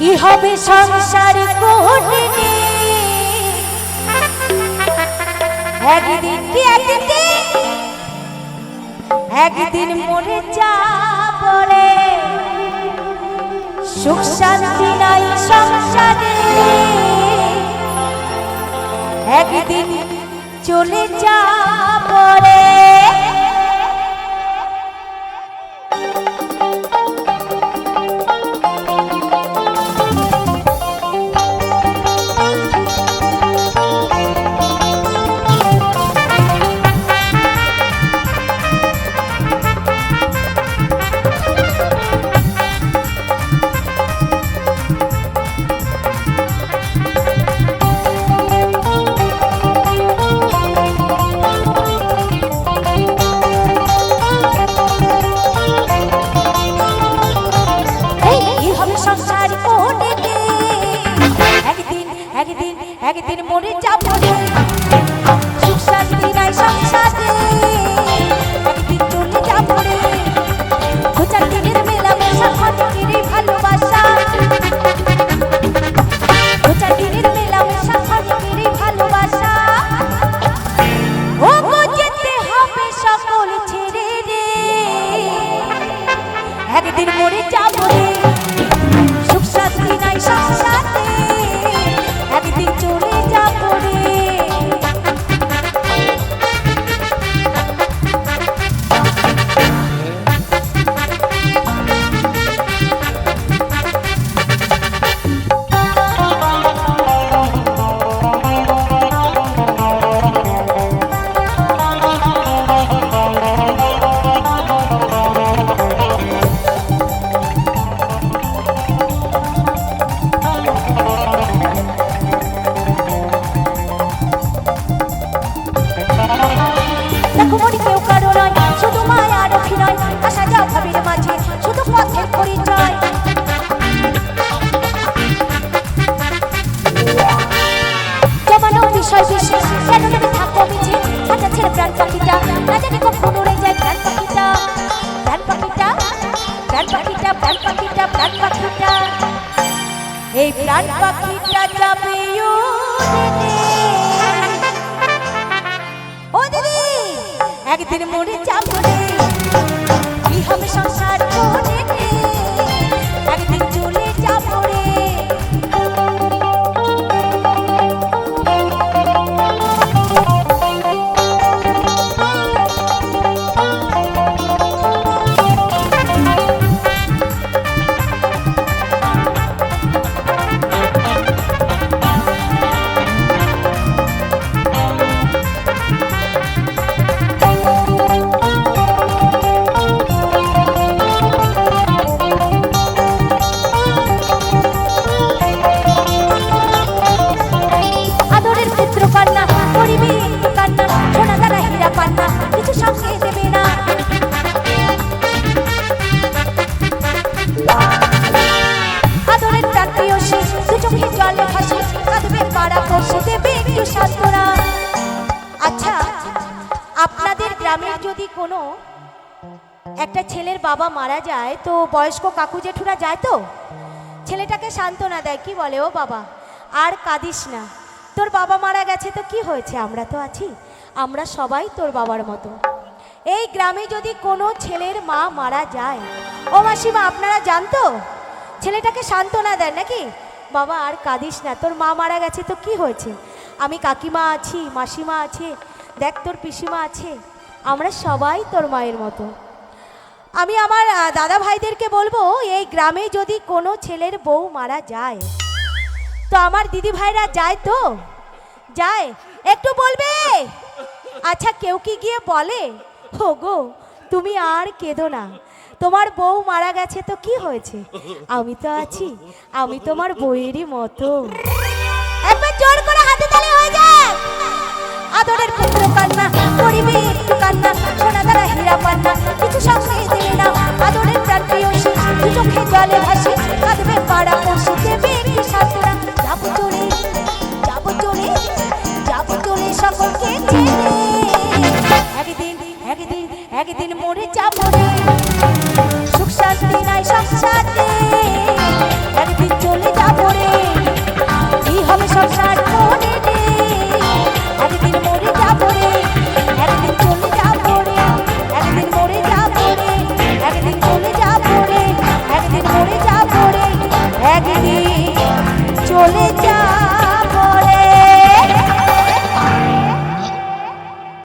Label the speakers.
Speaker 1: কি হবে সংসার কোটিনি একদিন কি একদিন মরে যাব রে সুখ শান্তি নাই সংসারে একদিন চলে যাব রে একদিন মরে যাব রে সুখ শান্তি নাই সংসারে একদিন চলে যাব রে খোঁজার দিনের মেলামেশা খোঁজের ভালোবাসা খোঁজার দিনের মেলামেশা খোঁজের ভালোবাসা ও গো যেতে হবে সকল ছেড়ে রে একদিন মরে যাব রে সুখ শান্তি নাই সংসারে একদিন চলে যাব রে এই প্রাণ পাখিটা যাবে ও দিদি একদিন মরে যাব রে কি হবে সংসার করে একদিন চলে যাব রে আচ্ছা আপনাদের গ্রামে যদি কোনো একটা ছেলের বাবা মারা যায় তো বয়স্ক কাকু জেঠুরা যায় তো ছেলেটাকে সান্ত্বনা দেয় কি বলে ও বাবা আর কাঁদিস না তোর বাবা মারা গেছে তো কি হয়েছে আমরা তো আছি আমরা সবাই তোর বাবার মতো এই গ্রামে যদি কোনো ছেলের মা মারা যায় ও মাসিমা আপনারা জানতো ছেলেটাকে সান্ত্বনা দেন নাকি বাবা আর কাঁদিস না তোর মা মারা গেছে তো কি হয়েছে আমি কাকিমা আছি মাসিমা আছে দেখ তোর পিসিমা আছে আমরা সবাই তোর মায়ের মতো আমি আমার দাদা ভাইদেরকে বলবো এই গ্রামে যদি কোনো ছেলের বউ মারা যায় তো আমার দিদি ভাইরা যায় তো যায় একটু বলবে আচ্ছা কেউ কি গিয়ে বলে হো গো তুমি আর কেঁদো না তোমার বউ মারা গেছে তো কি হয়েছে আমি তো আছি আমি তোমার বউয়েরই মতো একবার জোর করে হাতে তালি হয়ে যায় আদরের পুত্র কান্না করিবে একটু কান্না সোনা দ্বারা হীরা পান্না কিছু সঙ্গে দেবে না আদরের প্রাণ প্রিয়সী দু চোখে জলে ভাসি কাঁদবে পাড়া পশু দেবে একটু সান্ত্বনা যাব চলে সকলকে ছেড়ে একদিন মরে যাব রে সুখ শান্তি নাই সংসারে একদিন চলে চলে যায়।